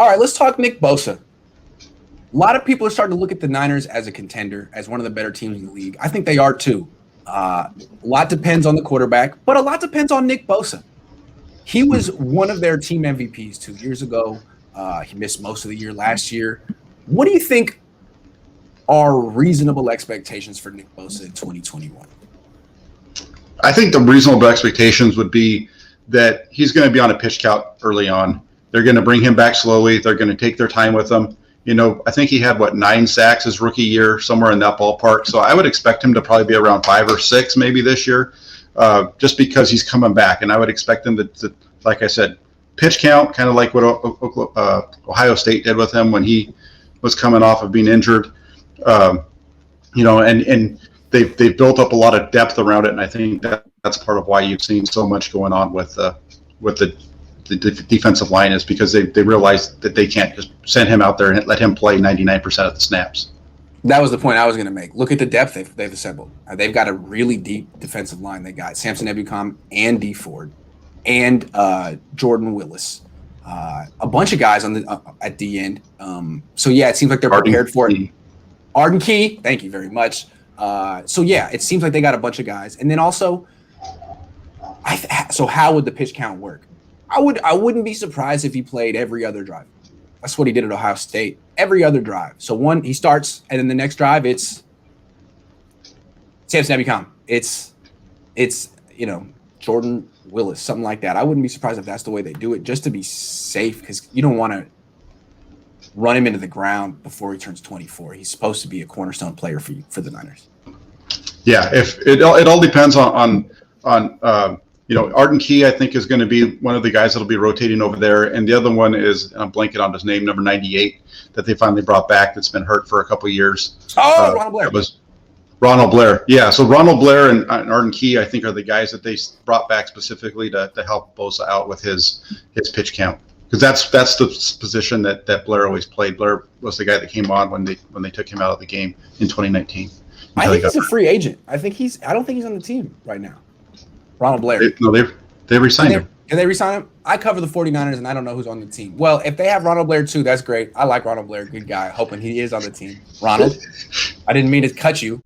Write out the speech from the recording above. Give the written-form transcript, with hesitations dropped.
All right, let's talk Nick Bosa. A lot of people are starting to look at the Niners as a contender, as one of the better teams in the league. I think they are too. A lot depends on the quarterback, but a lot depends on Nick Bosa. He was one of their team MVPs 2 years ago. He missed most of the year last year. What do you think are reasonable expectations for Nick Bosa in 2021? I think the reasonable expectations would be that he's going to be on a pitch count early on. They're going to bring him back slowly. They're going to take their time with him. You know, I think he had, 9 sacks his rookie year, somewhere in that ballpark. So I would expect him to probably be around 5 or 6 maybe this year, just because he's coming back. And I would expect him to like I said, pitch count, kind of like what Ohio State did with him when he was coming off of being injured. You know, and they've built up a lot of depth around it. And I think that's part of why you've seen so much going on with the defensive line, is because they realized that they can't just send him out there and let him play 99% of the snaps. That was the point I was going to make. Look at the depth they've assembled. They've got a really deep defensive line. They got Samson Ebukam and D Ford and Jordan Willis. A bunch of guys on at the end. So yeah, it seems like they're prepared for it. Arden Key, thank you very much. So yeah, it seems like they got a bunch of guys. And then also, so how would the pitch count work? I wouldn't be surprised if he played every other drive. That's what he did at Ohio State. Every other drive. So he starts, and then the next drive it's Samson Ebukam. It's Jordan Willis, something like that. I wouldn't be surprised if that's the way they do it, just to be safe, because you don't want to run him into the ground before he turns 24. He's supposed to be a cornerstone player for the Niners. Yeah, if it all depends on Arden Key, I think, is going to be one of the guys that'll be rotating over there, and the other one is, I'm blanking on his name, number 98, that they finally brought back. That's been hurt for a couple of years. Ronald Blair. That was Ronald Blair. Yeah, so Ronald Blair and Arden Key, I think, are the guys that they brought back specifically to help Bosa out with his pitch count, because that's the position that Blair always played. Blair was the guy that came on when they took him out of the game in 2019. I think he's a free agent. I don't think he's on the team right now. Ronald Blair. They re-signed him. Can they re-sign him? I cover the 49ers, and I don't know who's on the team. Well, if they have Ronald Blair too, that's great. I like Ronald Blair. Good guy. Hoping he is on the team. Ronald, I didn't mean to cut you.